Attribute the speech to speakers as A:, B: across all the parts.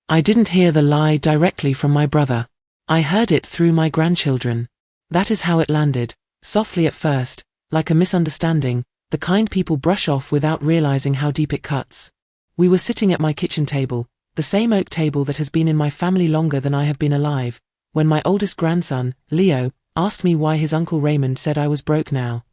A: I didn't hear the lie directly from my brother. I heard it through my grandchildren. That is how it landed, softly at first, like a misunderstanding, the kind people brush off without realizing how deep it cuts. We were sitting at my kitchen table, the same oak table that has been in my family longer than I have been alive, when my oldest grandson, Leo, asked me why his uncle Raymond said I was broke now.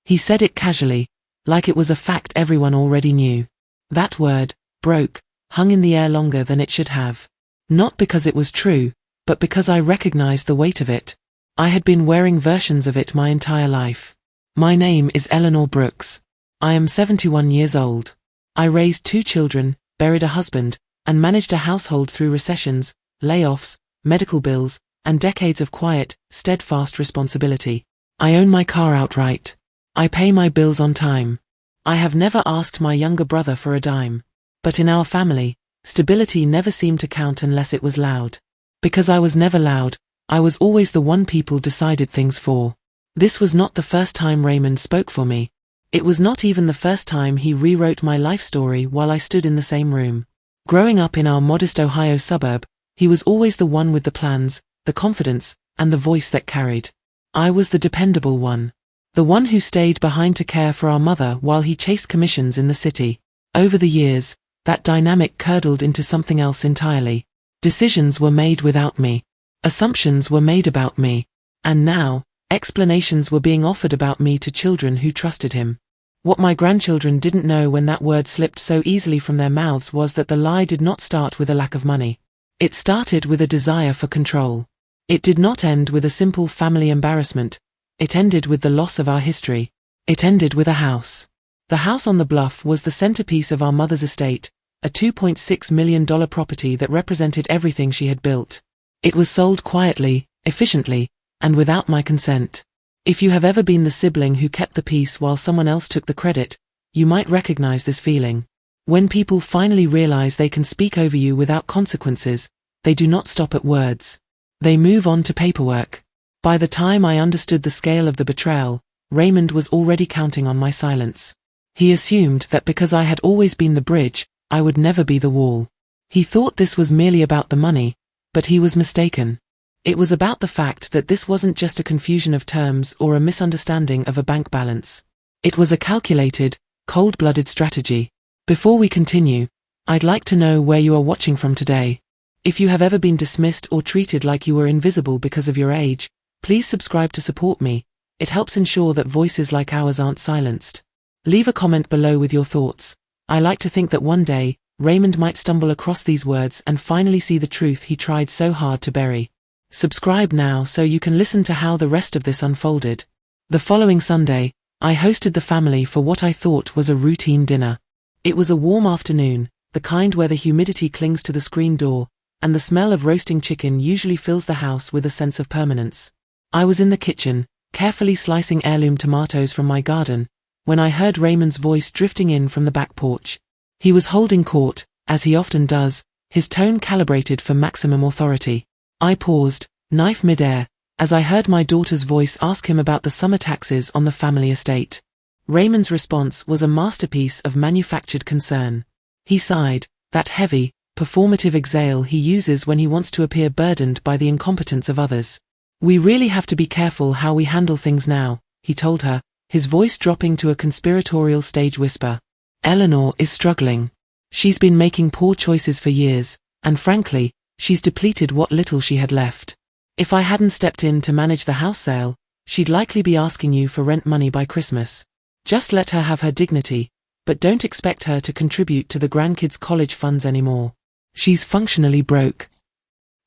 A: He said it casually, like it was a fact everyone already knew. That word, broke, hung in the air longer than it should have. Not because it was true, but because I recognized the weight of it. I had been wearing versions of it my entire life. My name is Eleanor Brooks. I am 71 years old. I raised 2 children, buried a husband, and managed a household through recessions, layoffs, medical bills, and decades of quiet, steadfast responsibility. I own my car outright. I pay my bills on time. I have never asked my younger brother for a dime. But in our family, stability never seemed to count unless it was loud. Because I was never loud, I was always the one people decided things for. This was not the first time Raymond spoke for me. It was not even the first time he rewrote my life story while I stood in the same room. Growing up in our modest Ohio suburb, he was always the one with the plans, the confidence, and the voice that carried. I was the dependable one. The one who stayed behind to care for our mother while he chased commissions in the city. Over the years, that dynamic curdled into something else entirely. Decisions were made without me. Assumptions were made about me. And now, explanations were being offered about me to children who trusted him. What my grandchildren didn't know when that word slipped so easily from their mouths was that the lie did not start with a lack of money. It started with a desire for control. It did not end with a simple family embarrassment. It ended with the loss of our history. It ended with a house. The house on the bluff was the centerpiece of our mother's estate, a $2.6 million property that represented everything she had built. It was sold quietly, efficiently, and without my consent. If you have ever been the sibling who kept the peace while someone else took the credit, you might recognize this feeling. When people finally realize they can speak over you without consequences, they do not stop at words. They move on to paperwork. By the time I understood the scale of the betrayal, Raymond was already counting on my silence. He assumed that because I had always been the bridge, I would never be the wall. He thought this was merely about the money, but he was mistaken. It was about the fact that this wasn't just a confusion of terms or a misunderstanding of a bank balance. It was a calculated, cold-blooded strategy. Before we continue, I'd like to know where you are watching from today. If you have ever been dismissed or treated like you were invisible because of your age, please subscribe to support me. It helps ensure that voices like ours aren't silenced. Leave a comment below with your thoughts. I like to think that one day, Raymond might stumble across these words and finally see the truth he tried so hard to bury. Subscribe now so you can listen to how the rest of this unfolded. The following Sunday, I hosted the family for what I thought was a routine dinner. It was a warm afternoon, the kind where the humidity clings to the screen door, and the smell of roasting chicken usually fills the house with a sense of permanence. I was in the kitchen, carefully slicing heirloom tomatoes from my garden, when I heard Raymond's voice drifting in from the back porch. He was holding court, as he often does, his tone calibrated for maximum authority. I paused, knife midair, as I heard my daughter's voice ask him about the summer taxes on the family estate. Raymond's response was a masterpiece of manufactured concern. He sighed, that heavy, performative exhale he uses when he wants to appear burdened by the incompetence of others. "We really have to be careful how we handle things now," he told her, his voice dropping to a conspiratorial stage whisper. "Eleanor is struggling. She's been making poor choices for years, and frankly, she's depleted what little she had left. If I hadn't stepped in to manage the house sale, she'd likely be asking you for rent money by Christmas. Just let her have her dignity, but don't expect her to contribute to the Grandkids' college funds anymore. She's functionally broke."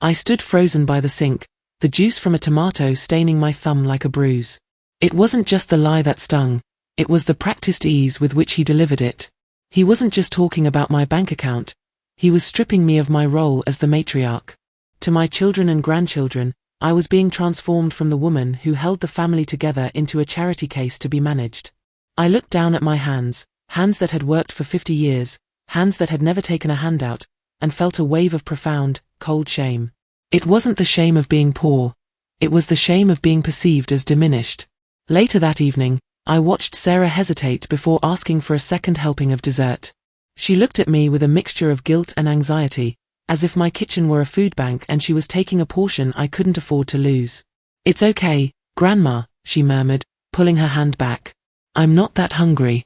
A: I stood frozen by the sink, the juice from a tomato staining my thumb like a bruise. It wasn't just the lie that stung, it was the practiced ease with which he delivered it. He wasn't just talking about my bank account, he was stripping me of my role as the matriarch. To my children and grandchildren, I was being transformed from the woman who held the family together into a charity case to be managed. I looked down at my hands, hands that had worked for 50 years, hands that had never taken a handout, and felt a wave of profound, cold shame. It wasn't the shame of being poor, it was the shame of being perceived as diminished. Later that evening, I watched Sarah hesitate before asking for a second helping of dessert. She looked at me with a mixture of guilt and anxiety, as if my kitchen were a food bank and she was taking a portion I couldn't afford to lose. "It's okay, Grandma," she murmured, pulling her hand back. "I'm not that hungry."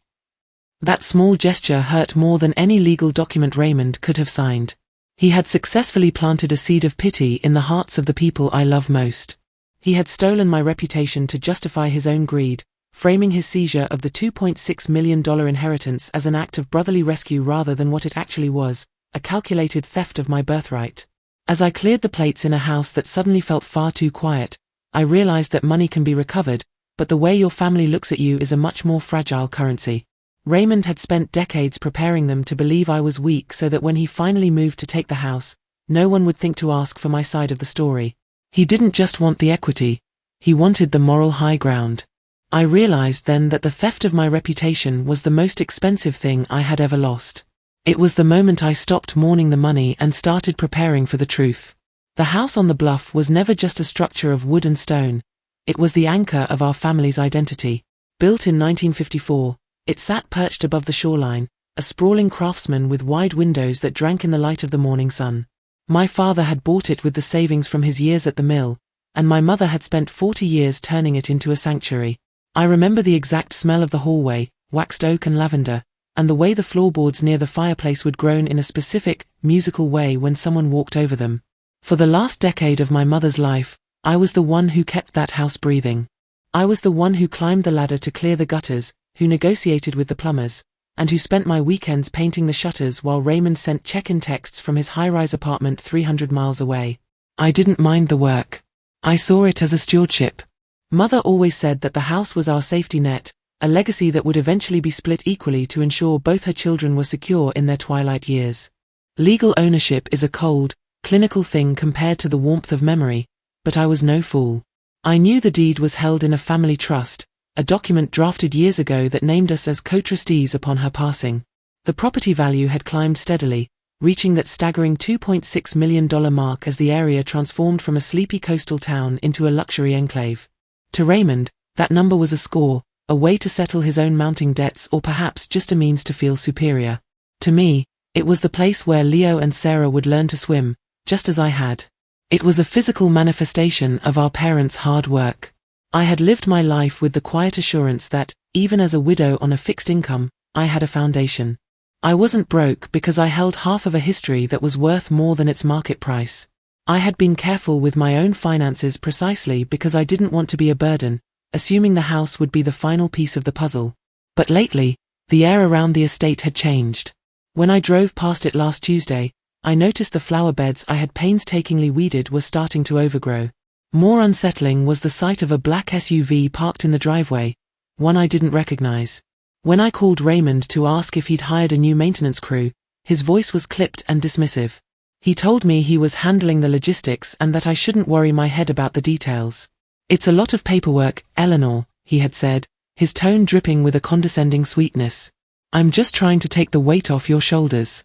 A: That small gesture hurt more than any legal document Raymond could have signed. He had successfully planted a seed of pity in the hearts of the people I love most. He had stolen my reputation to justify his own greed, framing his seizure of the $2.6 million inheritance as an act of brotherly rescue rather than what it actually was, a calculated theft of my birthright. As I cleared the plates in a house that suddenly felt far too quiet, I realized that money can be recovered, but the way your family looks at you is a much more fragile currency. Raymond had spent decades preparing them to believe I was weak so that when he finally moved to take the house, no one would think to ask for my side of the story. He didn't just want the equity, he wanted the moral high ground. I realized then that the theft of my reputation was the most expensive thing I had ever lost. It was the moment I stopped mourning the money and started preparing for the truth. The house on the bluff was never just a structure of wood and stone, it was the anchor of our family's identity. Built in 1954, it sat perched above the shoreline, a sprawling craftsman with wide windows that drank in the light of the morning sun. My father had bought it with the savings from his years at the mill, and my mother had spent 40 years turning it into a sanctuary. I remember the exact smell of the hallway, waxed oak and lavender, and the way the floorboards near the fireplace would groan in a specific, musical way when someone walked over them. For the last decade of my mother's life, I was the one who kept that house breathing. I was the one who climbed the ladder to clear the gutters, who negotiated with the plumbers, and who spent my weekends painting the shutters while Raymond sent check-in texts from his high-rise apartment 300 miles away. I didn't mind the work. I saw it as a stewardship. Mother always said that the house was our safety net, a legacy that would eventually be split equally to ensure both her children were secure in their twilight years. Legal ownership is a cold, clinical thing compared to the warmth of memory, but I was no fool. I knew the deed was held in a family trust, a document drafted years ago that named us as co-trustees upon her passing. The property value had climbed steadily, reaching that staggering $2.6 million mark as the area transformed from a sleepy coastal town into a luxury enclave. To Raymond, that number was a score, a way to settle his own mounting debts or perhaps just a means to feel superior. To me, it was the place where Leo and Sarah would learn to swim, just as I had. It was a physical manifestation of our parents' hard work. I had lived my life with the quiet assurance that, even as a widow on a fixed income, I had a foundation. I wasn't broke because I held half of a history that was worth more than its market price. I had been careful with my own finances precisely because I didn't want to be a burden, assuming the house would be the final piece of the puzzle. But lately, the air around the estate had changed. When I drove past it last Tuesday, I noticed the flower beds I had painstakingly weeded were starting to overgrow. More unsettling was the sight of a black SUV parked in the driveway, one I didn't recognize. When I called Raymond to ask if he'd hired a new maintenance crew, his voice was clipped and dismissive. He told me he was handling the logistics and that I shouldn't worry my head about the details. "It's a lot of paperwork, Eleanor," he had said, his tone dripping with a condescending sweetness. "I'm just trying to take the weight off your shoulders."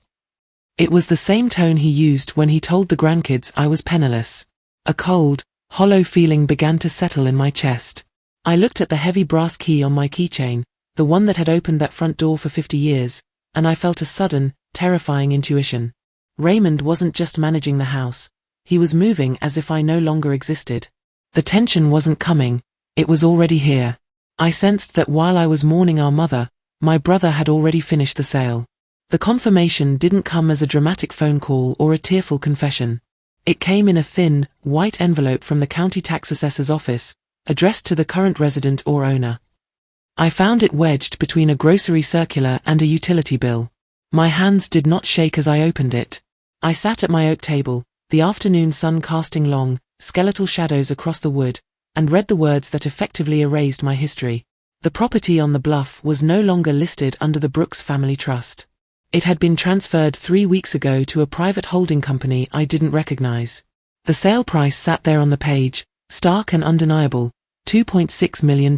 A: It was the same tone he used when he told the grandkids I was penniless. A cold, hollow feeling began to settle in my chest. I looked at the heavy brass key on my keychain, the one that had opened that front door for 50 years, and I felt a sudden, terrifying intuition. Raymond wasn't just managing the house, he was moving as if I no longer existed. The tension wasn't coming, it was already here. I sensed that while I was mourning our mother, my brother had already finished the sale. The confirmation didn't come as a dramatic phone call or a tearful confession. It came in a thin, white envelope from the county tax assessor's office, addressed to the current resident or owner. I found it wedged between a grocery circular and a utility bill. My hands did not shake as I opened it. I sat at my oak table, the afternoon sun casting long, skeletal shadows across the wood, and read the words that effectively erased my history. The property on the bluff was no longer listed under the Brooks Family Trust. It had been transferred 3 weeks ago to a private holding company I didn't recognize. The sale price sat there on the page, stark and undeniable, $2.6 million.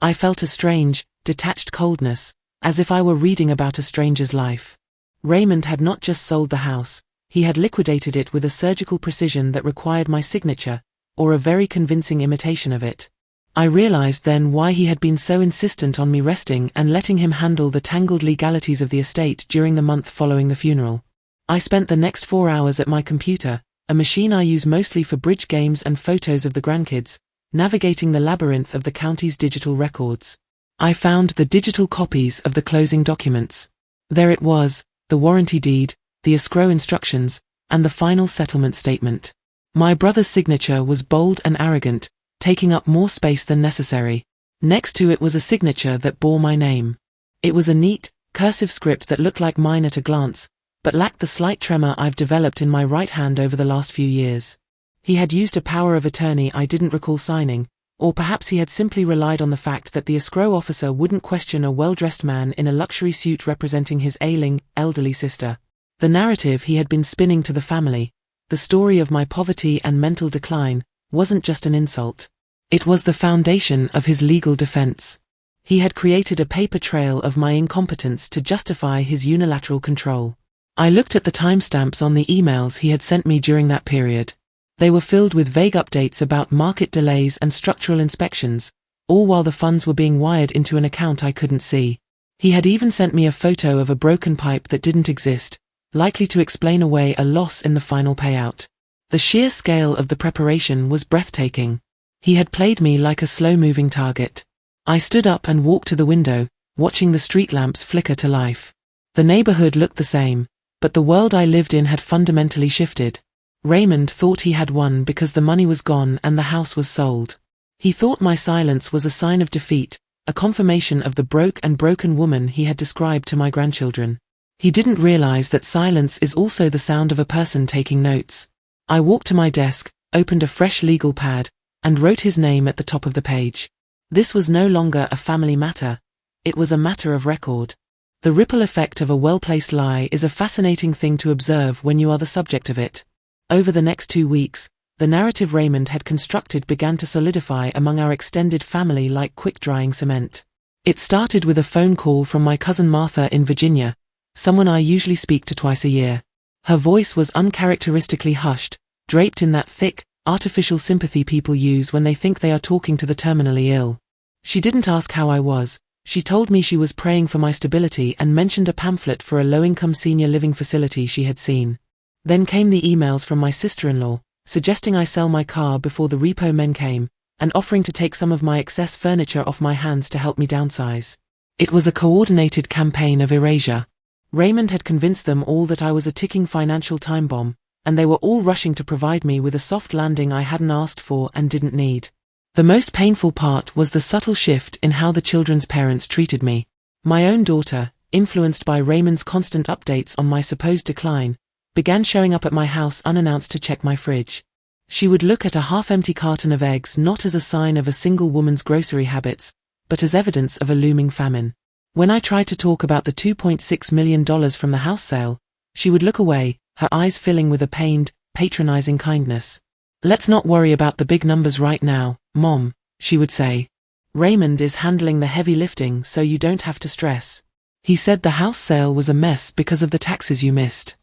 A: I felt a strange, detached coldness, as if I were reading about a stranger's life. Raymond had not just sold the house, he had liquidated it with a surgical precision that required my signature, or a very convincing imitation of it. I realized then why he had been so insistent on me resting and letting him handle the tangled legalities of the estate during the month following the funeral. I spent the next 4 hours at my computer, a machine I use mostly for bridge games and photos of the grandkids, navigating the labyrinth of the county's digital records. I found the digital copies of the closing documents. There it was, the warranty deed, the escrow instructions, and the final settlement statement. My brother's signature was bold and arrogant, taking up more space than necessary. Next to it was a signature that bore my name. It was a neat, cursive script that looked like mine at a glance, but lacked the slight tremor I've developed in my right hand over the last few years. He had used a power of attorney I didn't recall signing, or perhaps he had simply relied on the fact that the escrow officer wouldn't question a well-dressed man in a luxury suit representing his ailing, elderly sister. The narrative he had been spinning to the family, the story of my poverty and mental decline, wasn't just an insult. It was the foundation of his legal defense. He had created a paper trail of my incompetence to justify his unilateral control. I looked at the timestamps on the emails he had sent me during that period. They were filled with vague updates about market delays and structural inspections, all while the funds were being wired into an account I couldn't see. He had even sent me a photo of a broken pipe that didn't exist, likely to explain away a loss in the final payout. The sheer scale of the preparation was breathtaking. He had played me like a slow-moving target. I stood up and walked to the window, watching the street lamps flicker to life. The neighborhood looked the same, but the world I lived in had fundamentally shifted. Raymond thought he had won because the money was gone and the house was sold. He thought my silence was a sign of defeat, a confirmation of the broken woman he had described to my grandchildren. He didn't realize that silence is also the sound of a person taking notes. I walked to my desk, opened a fresh legal pad, and wrote his name at the top of the page. This was no longer a family matter. It was a matter of record. The ripple effect of a well-placed lie is a fascinating thing to observe when you are the subject of it. Over the next 2 weeks, the narrative Raymond had constructed began to solidify among our extended family like quick-drying cement. It started with a phone call from my cousin Martha in Virginia, someone I usually speak to twice a year. Her voice was uncharacteristically hushed, draped in that thick, artificial sympathy people use when they think they are talking to the terminally ill. She didn't ask how I was. She told me she was praying for my stability and mentioned a pamphlet for a low-income senior living facility she had seen. Then came the emails from my sister-in-law, suggesting I sell my car before the repo men came, and offering to take some of my excess furniture off my hands to help me downsize. It was a coordinated campaign of erasure. Raymond had convinced them all that I was a ticking financial time bomb, and they were all rushing to provide me with a soft landing I hadn't asked for and didn't need. The most painful part was the subtle shift in how the children's parents treated me. My own daughter, influenced by Raymond's constant updates on my supposed decline, began showing up at my house unannounced to check my fridge. She would look at a half-empty carton of eggs not as a sign of a single woman's grocery habits, but as evidence of a looming famine. When I tried to talk about the $2.6 million from the house sale, she would look away, her eyes filling with a pained, patronizing kindness. "Let's not worry about the big numbers right now, Mom," she would say. "Raymond is handling the heavy lifting so you don't have to stress. He said the house sale was a mess because of the taxes you missed."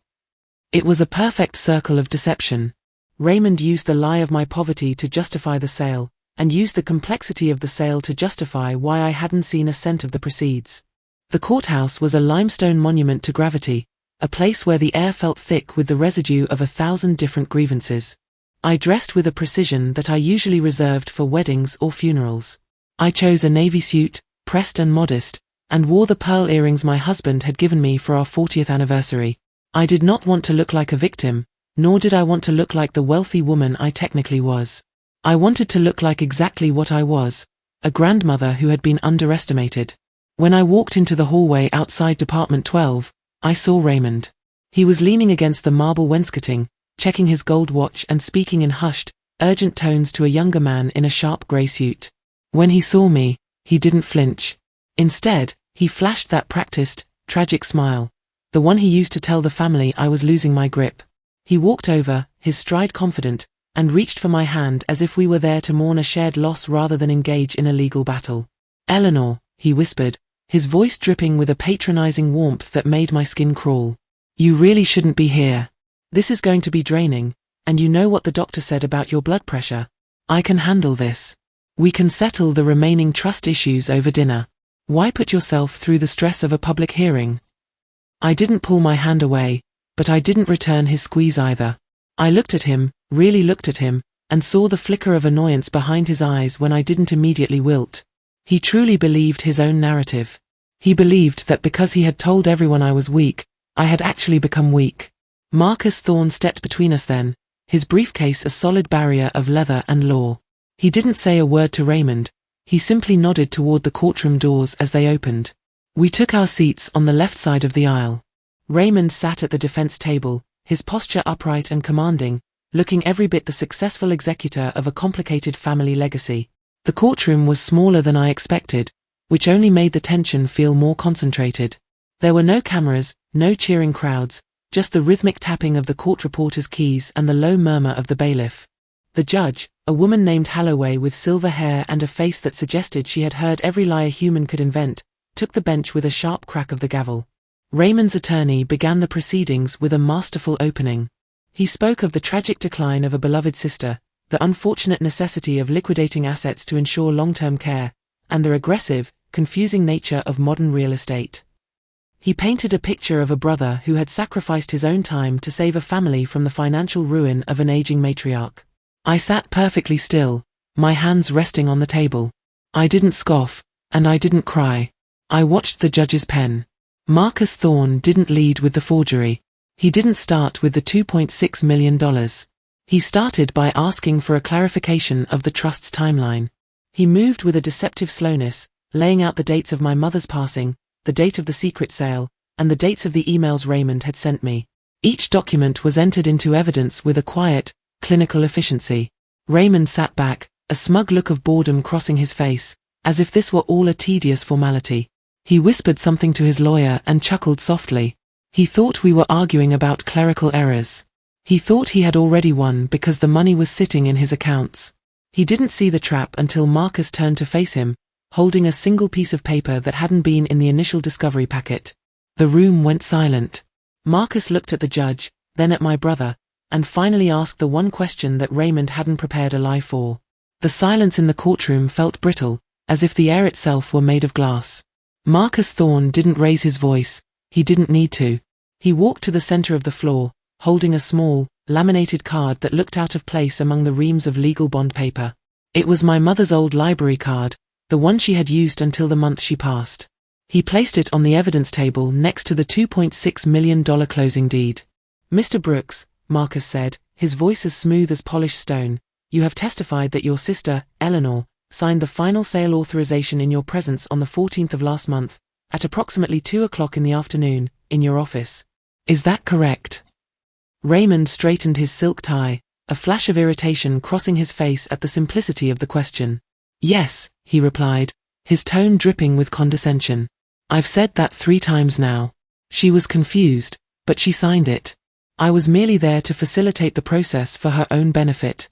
A: It was a perfect circle of deception. Raymond used the lie of my poverty to justify the sale, and used the complexity of the sale to justify why I hadn't seen a cent of the proceeds. The courthouse was a limestone monument to gravity, a place where the air felt thick with the residue of 1,000 different grievances. I dressed with a precision that I usually reserved for weddings or funerals. I chose a navy suit, pressed and modest, and wore the pearl earrings my husband had given me for our 40th anniversary. I did not want to look like a victim, nor did I want to look like the wealthy woman I technically was. I wanted to look like exactly what I was, a grandmother who had been underestimated. When I walked into the hallway outside Department 12, I saw Raymond. He was leaning against the marble wainscoting, checking his gold watch and speaking in hushed, urgent tones to a younger man in a sharp grey suit. When he saw me, he didn't flinch. Instead, he flashed that practiced, tragic smile, the one he used to tell the family I was losing my grip. He walked over, his stride confident, and reached for my hand as if we were there to mourn a shared loss rather than engage in a legal battle. "Eleanor," he whispered, his voice dripping with a patronizing warmth that made my skin crawl. "You really shouldn't be here. This is going to be draining, and you know what the doctor said about your blood pressure. I can handle this. We can settle the remaining trust issues over dinner. Why put yourself through the stress of a public hearing?" I didn't pull my hand away, But I didn't return his squeeze either. I looked at him, really looked at him, and saw the flicker of annoyance behind his eyes when I didn't immediately wilt. He truly believed his own narrative. He believed that because he had told everyone I was weak, I had actually become weak. Marcus Thorne stepped between us then, his briefcase a solid barrier of leather and law. He didn't say a word to Raymond, he simply nodded toward the courtroom doors as they opened. We took our seats on the left side of the aisle. Raymond sat at the defense table, his posture upright and commanding, looking every bit the successful executor of a complicated family legacy. The courtroom was smaller than I expected, which only made the tension feel more concentrated. There were no cameras, no cheering crowds, just the rhythmic tapping of the court reporter's keys and the low murmur of the bailiff. The judge, a woman named Holloway with silver hair and a face that suggested she had heard every lie a human could invent, took the bench with a sharp crack of the gavel. Raymond's attorney began the proceedings with a masterful opening. He spoke of the tragic decline of a beloved sister, the unfortunate necessity of liquidating assets to ensure long-term care, and the aggressive, confusing nature of modern real estate. He painted a picture of a brother who had sacrificed his own time to save a family from the financial ruin of an aging matriarch. I sat perfectly still, my hands resting on the table. I didn't scoff, and I didn't cry. I watched the judge's pen. Marcus Thorne didn't lead with the forgery. He didn't start with the $2.6 million. He started by asking for a clarification of the trust's timeline. He moved with a deceptive slowness, laying out the dates of my mother's passing, the date of the secret sale, and the dates of the emails Raymond had sent me. Each document was entered into evidence with a quiet, clinical efficiency. Raymond sat back, a smug look of boredom crossing his face, as if this were all a tedious formality. He whispered something to his lawyer and chuckled softly. He thought we were arguing about clerical errors. He thought he had already won because the money was sitting in his accounts. He didn't see the trap until Marcus turned to face him, holding a single piece of paper that hadn't been in the initial discovery packet. The room went silent. Marcus looked at the judge, then at my brother, and finally asked the one question that Raymond hadn't prepared a lie for. The silence in the courtroom felt brittle, as if the air itself were made of glass. Marcus Thorne didn't raise his voice, he didn't need to. He walked to the center of the floor, holding a small, laminated card that looked out of place among the reams of legal bond paper. It was my mother's old library card, the one she had used until the month she passed. He placed it on the evidence table next to the $2.6 million closing deed. "Mr. Brooks," Marcus said, his voice as smooth as polished stone, "you have testified that your sister, Eleanor, signed the final sale authorization in your presence on the 14th of last month, at approximately 2 o'clock in the afternoon, in your office. Is that correct?" Raymond straightened his silk tie, a flash of irritation crossing his face at the simplicity of the question. "Yes," he replied, his tone dripping with condescension. "I've said that 3 times now." She was confused, but she signed it. I was merely there to facilitate the process for her own benefit.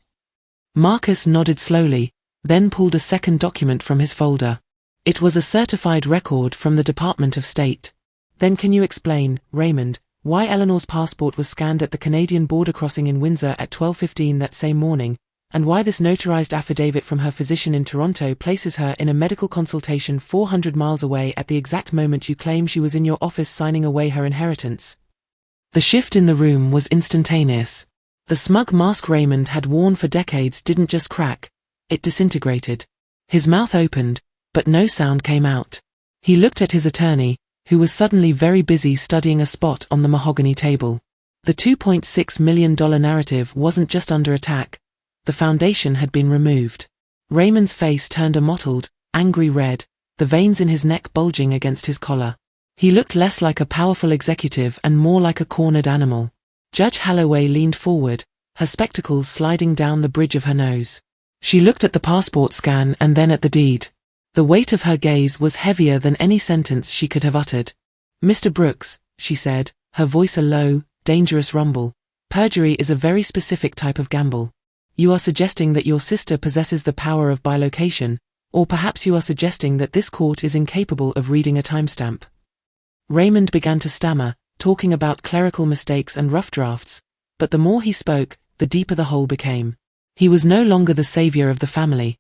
A: Marcus nodded slowly, then pulled a second document from his folder. It was a certified record from the Department of State. "Then can you explain, Raymond, why Eleanor's passport was scanned at the Canadian border crossing in Windsor at 12:15 that same morning, and why this notarized affidavit from her physician in Toronto places her in a medical consultation 400 miles away at the exact moment you claim she was in your office signing away her inheritance?" The shift in the room was instantaneous. The smug mask Raymond had worn for decades didn't just crack, it disintegrated. His mouth opened, but no sound came out. He looked at his attorney, who was suddenly very busy studying a spot on the mahogany table. The $2.6 million narrative wasn't just under attack, the foundation had been removed. Raymond's face turned a mottled, angry red, the veins in his neck bulging against his collar. He looked less like a powerful executive and more like a cornered animal. Judge Holloway leaned forward, her spectacles sliding down the bridge of her nose. She looked at the passport scan and then at the deed. The weight of her gaze was heavier than any sentence she could have uttered. "Mr. Brooks," she said, her voice a low, dangerous rumble, "perjury is a very specific type of gamble. You are suggesting that your sister possesses the power of bilocation, or perhaps you are suggesting that this court is incapable of reading a timestamp." Raymond began to stammer, talking about clerical mistakes and rough drafts, but the more he spoke, the deeper the hole became. He was no longer the savior of the family.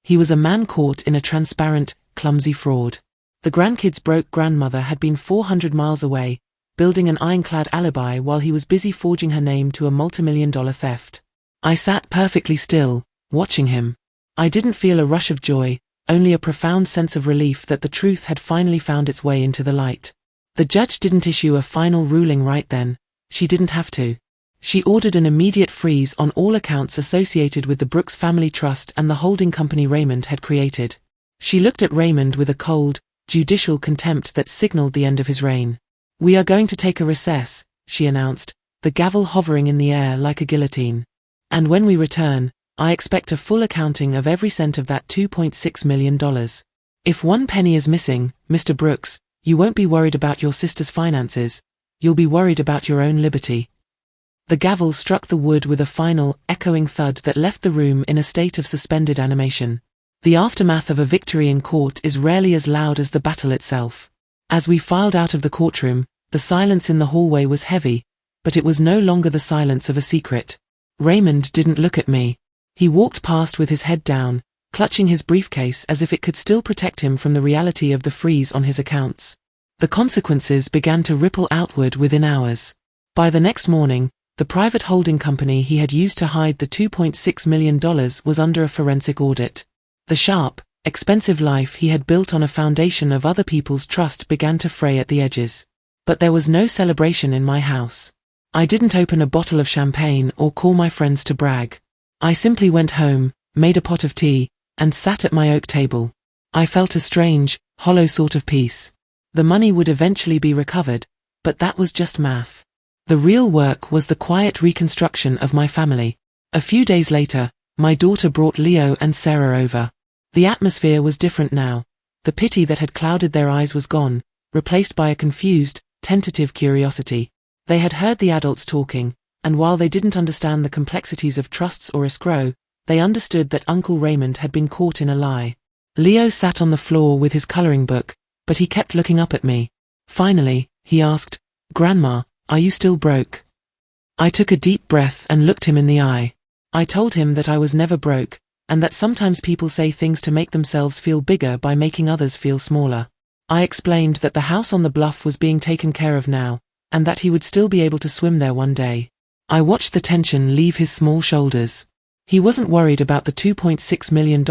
A: He was a man caught in a transparent, clumsy fraud. The Grandkids' broke grandmother had been 400 miles away, building an ironclad alibi while he was busy forging her name to a multimillion-dollar theft. I sat perfectly still, watching him. I didn't feel a rush of joy, only a profound sense of relief that the truth had finally found its way into the light. The judge didn't issue a final ruling right then. She didn't have to. She ordered an immediate freeze on all accounts associated with the Brooks Family Trust and the holding company Raymond had created. She looked at Raymond with a cold, judicial contempt that signaled the end of his reign. "We are going to take a recess," she announced, the gavel hovering in the air like a guillotine. "And when we return, I expect a full accounting of every cent of that $2.6 million. If one penny is missing, Mr. Brooks, you won't be worried about your sister's finances, you'll be worried about your own liberty." The gavel struck the wood with a final, echoing thud that left the room in a state of suspended animation. The aftermath of a victory in court is rarely as loud as the battle itself. As we filed out of the courtroom, the silence in the hallway was heavy, but it was no longer the silence of a secret. Raymond didn't look at me. He walked past with his head down, clutching his briefcase as if it could still protect him from the reality of the freeze on his accounts. The consequences began to ripple outward within hours. By the next morning, the private holding company he had used to hide the $2.6 million was under a forensic audit. The sharp, expensive life he had built on a foundation of other people's trust began to fray at the edges. But there was no celebration in my house. I didn't open a bottle of champagne or call my friends to brag. I simply went home, made a pot of tea, and sat at my oak table. I felt a strange, hollow sort of peace. The money would eventually be recovered, but that was just math. The real work was the quiet reconstruction of my family. A few days later, my daughter brought Leo and Sarah over. The atmosphere was different now. The pity that had clouded their eyes was gone, replaced by a confused, tentative curiosity. They had heard the adults talking, and while they didn't understand the complexities of trusts or escrow, they understood that Uncle Raymond had been caught in a lie. Leo sat on the floor with his coloring book, but he kept looking up at me. Finally, he asked, "Grandma, are you still broke?" I took a deep breath and looked him in the eye. I told him that I was never broke, and that sometimes people say things to make themselves feel bigger by making others feel smaller. I explained that the house on the bluff was being taken care of now, and that he would still be able to swim there one day. I watched the tension leave his small shoulders. He wasn't worried about the $2.6 million,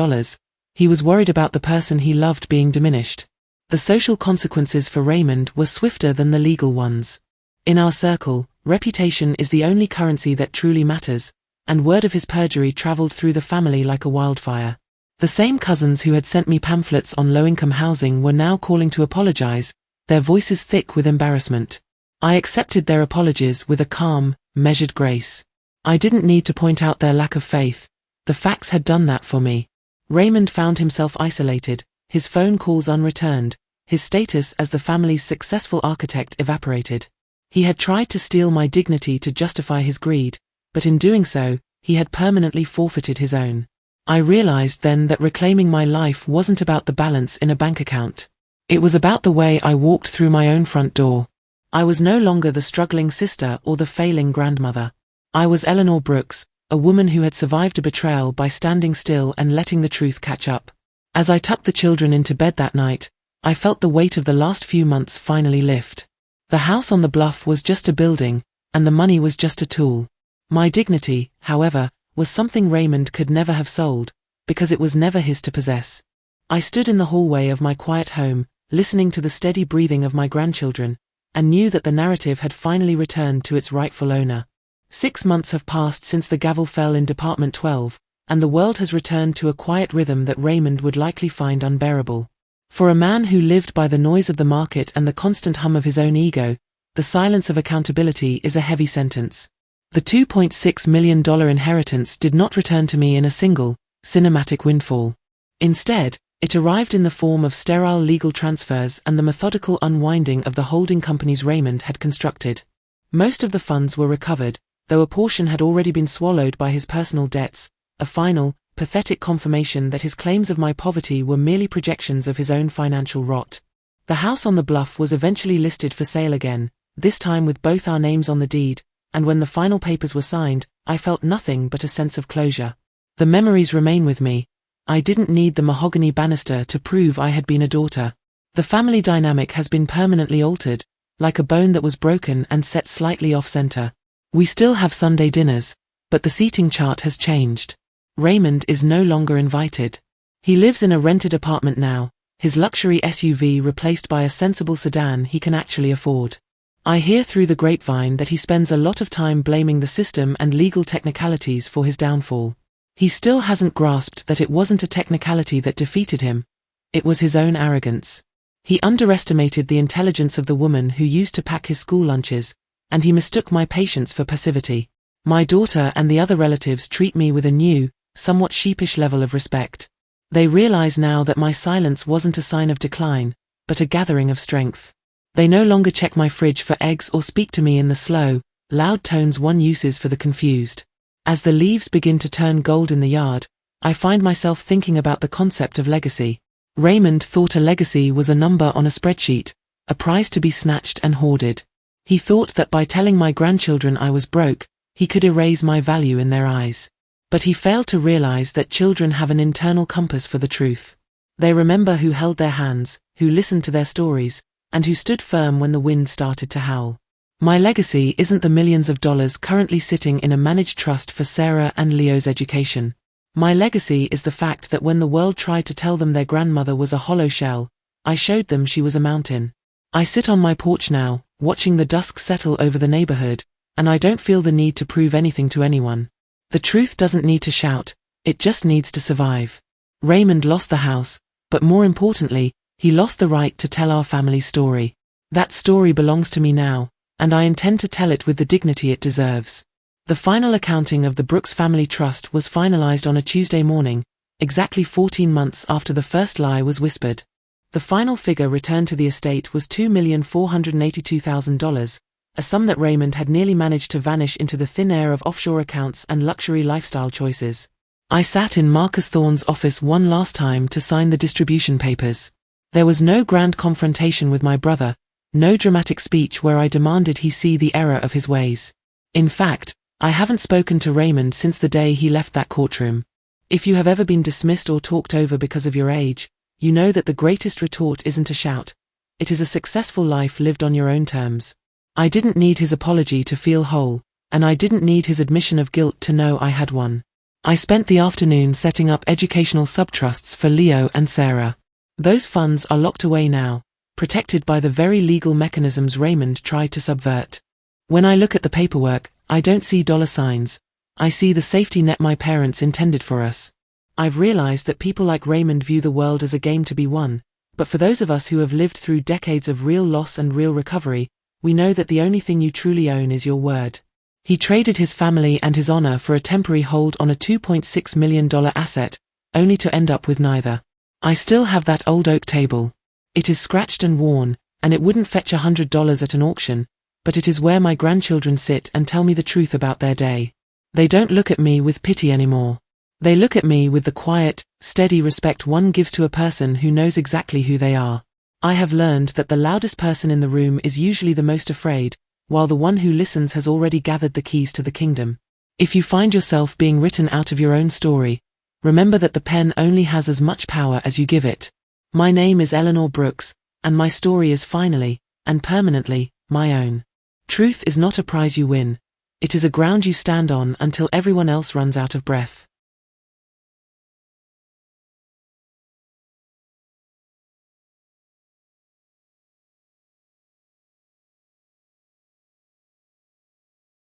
A: he was worried about the person he loved being diminished. The social consequences for Raymond were swifter than the legal ones. In our circle, reputation is the only currency that truly matters, and word of his perjury traveled through the family like a wildfire. The same cousins who had sent me pamphlets on low-income housing were now calling to apologize, their voices thick with embarrassment. I accepted their apologies with a calm, measured grace. I didn't need to point out their lack of faith. The facts had done that for me. Raymond found himself isolated, his phone calls unreturned, his status as the family's successful architect evaporated. He had tried to steal my dignity to justify his greed, but in doing so, he had permanently forfeited his own. I realized then that reclaiming my life wasn't about the balance in a bank account. It was about the way I walked through my own front door. I was no longer the struggling sister or the failing grandmother. I was Eleanor Brooks, a woman who had survived a betrayal by standing still and letting the truth catch up. As I tucked the children into bed that night, I felt the weight of the last few months finally lift. The house on the bluff was just a building, and the money was just a tool. My dignity, however, was something Raymond could never have sold, because it was never his to possess. I stood in the hallway of my quiet home, listening to the steady breathing of my grandchildren, and knew that the narrative had finally returned to its rightful owner. 6 months have passed since the gavel fell in Department 12, and the world has returned to a quiet rhythm that Raymond would likely find unbearable. For a man who lived by the noise of the market and the constant hum of his own ego, the silence of accountability is a heavy sentence. The $2.6 million inheritance did not return to me in a single, cinematic windfall. Instead, it arrived in the form of sterile legal transfers and the methodical unwinding of the holding companies Raymond had constructed. Most of the funds were recovered, though a portion had already been swallowed by his personal debts, a final, pathetic confirmation that his claims of my poverty were merely projections of his own financial rot. The house on the bluff was eventually listed for sale again, this time with both our names on the deed, and when the final papers were signed, I felt nothing but a sense of closure. The memories remain with me. I didn't need the mahogany banister to prove I had been a daughter. The family dynamic has been permanently altered, like a bone that was broken and set slightly off-center. We still have Sunday dinners, but the seating chart has changed. Raymond is no longer invited. He lives in a rented apartment now, his luxury SUV replaced by a sensible sedan he can actually afford. I hear through the grapevine that he spends a lot of time blaming the system and legal technicalities for his downfall. He still hasn't grasped that it wasn't a technicality that defeated him. It was his own arrogance. He underestimated the intelligence of the woman who used to pack his school lunches, and he mistook my patience for passivity. My daughter and the other relatives treat me with a new, somewhat sheepish level of respect. They realize now that my silence wasn't a sign of decline, but a gathering of strength. They no longer check my fridge for eggs or speak to me in the slow, loud tones one uses for the confused. As the leaves begin to turn gold in the yard, I find myself thinking about the concept of legacy. Raymond thought a legacy was a number on a spreadsheet, a prize to be snatched and hoarded. He thought that by telling my grandchildren I was broke, he could erase my value in their eyes. But he failed to realize that children have an internal compass for the truth. They remember who held their hands, who listened to their stories, and who stood firm when the wind started to howl. My legacy isn't the millions of dollars currently sitting in a managed trust for Sarah and Leo's education. My legacy is the fact that when the world tried to tell them their grandmother was a hollow shell, I showed them she was a mountain. I sit on my porch now, watching the dusk settle over the neighborhood, and I don't feel the need to prove anything to anyone. The truth doesn't need to shout, it just needs to survive. Raymond lost the house, but more importantly, he lost the right to tell our family's story. That story belongs to me now, and I intend to tell it with the dignity it deserves. The final accounting of the Brooks Family Trust was finalized on a Tuesday morning, exactly 14 months after the first lie was whispered. The final figure returned to the estate was $2,482,000, a sum that Raymond had nearly managed to vanish into the thin air of offshore accounts and luxury lifestyle choices. I sat in Marcus Thorne's office one last time to sign the distribution papers. There was no grand confrontation with my brother, no dramatic speech where I demanded he see the error of his ways. In fact, I haven't spoken to Raymond since the day he left that courtroom. If you have ever been dismissed or talked over because of your age, you know that the greatest retort isn't a shout. It is a successful life lived on your own terms. I didn't need his apology to feel whole, and I didn't need his admission of guilt to know I had won. I spent the afternoon setting up educational subtrusts for Leo and Sarah. Those funds are locked away now, protected by the very legal mechanisms Raymond tried to subvert. When I look at the paperwork, I don't see dollar signs. I see the safety net my parents intended for us. I've realized that people like Raymond view the world as a game to be won, but for those of us who have lived through decades of real loss and real recovery, we know that the only thing you truly own is your word. He traded his family and his honor for a temporary hold on a $2.6 million asset, only to end up with neither. I still have that old oak table. It is scratched and worn, and it wouldn't fetch $100 at an auction, but it is where my grandchildren sit and tell me the truth about their day. They don't look at me with pity anymore. They look at me with the quiet, steady respect one gives to a person who knows exactly who they are. I have learned that the loudest person in the room is usually the most afraid, while the one who listens has already gathered the keys to the kingdom. If you find yourself being written out of your own story, remember that the pen only has as much power as you give it. My name is Eleanor Brooks, and my story is finally, and permanently, my own. Truth is not a prize you win. It is a ground you stand on until everyone else runs out of breath.